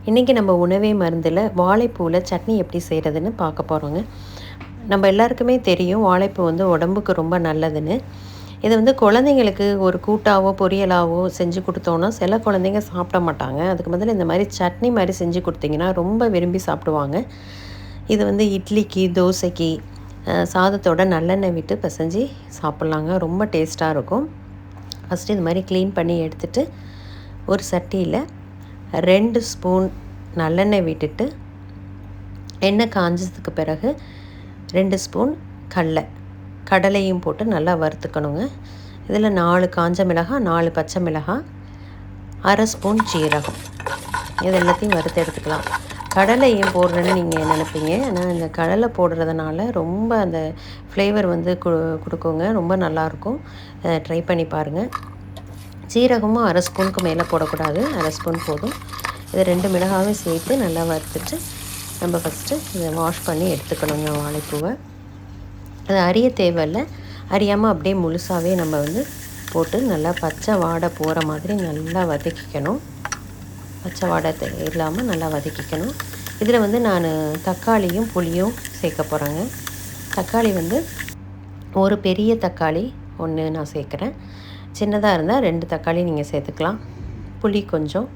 இன்றைக்கி நம்ம உணவே மருந்தில் வாழைப்பூவில் சட்னி எப்படி செய்கிறதுன்னு பார்க்க போகிறோங்க. நம்ம எல்லாருக்குமே தெரியும் வாழைப்பூ வந்து உடம்புக்கு ரொம்ப நல்லதுன்னு. இதை வந்து குழந்தைங்களுக்கு ஒரு கூட்டாவோ பொரியலாவோ செஞ்சு கொடுத்தோன்னா சில குழந்தைங்க சாப்பிட மாட்டாங்க. அதுக்கு பதில் இந்த மாதிரி சட்னி மாதிரி செஞ்சு கொடுத்தீங்கன்னா ரொம்ப விரும்பி சாப்பிடுவாங்க. இது வந்து இட்லிக்கு தோசைக்கு சாதத்தோட நல்லெண்ணெய் விட்டு பிசைஞ்சு சாப்பிட்லாங்க. ரொம்ப டேஸ்ட்டாக இருக்கும். ஃபஸ்ட்டு இது மாதிரி க்ளீன் பண்ணி எடுத்துகிட்டு ஒரு சட்டியில் 2 ஸ்பூன் நல்லெண்ணெய் விட்டுட்டு எண்ணெய் காஞ்சதுக்கு பிறகு 2 ஸ்பூன் கடலையும் போட்டு நல்லா வறுத்துக்கணுங்க. இதில் 4 காஞ்ச மிளகாய், 4 பச்சை மிளகாய், 1/2 ஸ்பூன் ஜீரகம், இது எல்லாத்தையும் வறுத்து எடுத்துக்கலாம். கடலையும் போடுறேன்னு நீங்கள் நினைப்பீங்க, ஆனால் இந்த கடலை போடுறதுனால ரொம்ப அந்த ஃப்ளேவர் வந்து கொடுக்குங்க, ரொம்ப நல்லாயிருக்கும். ட்ரை பண்ணி பாருங்கள். சீரகமும் 1/2 ஸ்பூனுக்கு மேலே போடக்கூடாது, 1/2 ஸ்பூன் போதும். இதை 2 மிளகாயும் சேர்த்து நல்லா வறுத்துட்டு நம்ம ஃபஸ்ட்டு இதை வாஷ் பண்ணி எடுத்துக்கணுங்க வாழைப்பூவை. அது அரிய தேவையில்லை, அறியாமல் அப்படியே முழுசாகவே நம்ம வந்து போட்டு நல்லா பச்சை வாடை போகிற மாதிரி நல்லா வதக்கிக்கணும். பச்சை வாடை இல்லாமல் நல்லா வதக்கிக்கணும். இதில் வந்து நான் தக்காளியும் புளியும் சேர்க்க போகிறேங்க. தக்காளி வந்து ஒரு பெரிய தக்காளி 1 நான் சேர்க்குறேன். சின்னதாக இருந்தால் 2 தக்காளி நீங்கள் சேர்த்துக்கலாம். புளி கொஞ்சம்,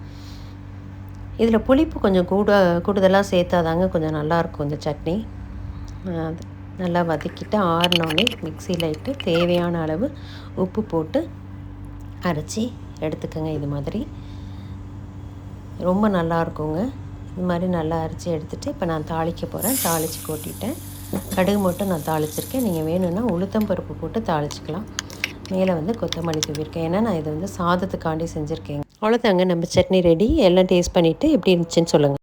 இதில் புளிப்பு கொஞ்சம் கூடுதலாக சேர்த்தாதாங்க கொஞ்சம் நல்லாயிருக்கும் இந்த சட்னி. அது நல்லா வதக்கிட்டு ஆறினோடனே மிக்சியில் இட்டு தேவையான அளவு உப்பு போட்டு அரைச்சி எடுத்துக்கோங்க. இது மாதிரி ரொம்ப நல்லாயிருக்குங்க. இது மாதிரி நல்லா அரைச்சி எடுத்துகிட்டு இப்போ நான் தாளிக்க போகிறேன். தாளித்து கொட்டிட்டேன். கடுகு மட்டும் நான் தாளிச்சிருக்கேன். நீங்கள் வேணும்னா உளுத்தம் பருப்பு போட்டு தாளிச்சிக்கலாம். மேலே வந்து கொத்தமல்லி தூவிருக்கேன், ஏன்னா நான் இதை வந்து சாதத்துக்காண்டி செஞ்சுருக்கேன். அவ்வளோதாங்க, நம்ம சட்னி ரெடி. எல்லாம் டேஸ்ட் பண்ணிவிட்டு எப்படி இருந்துச்சுன்னு சொல்லுங்கள்.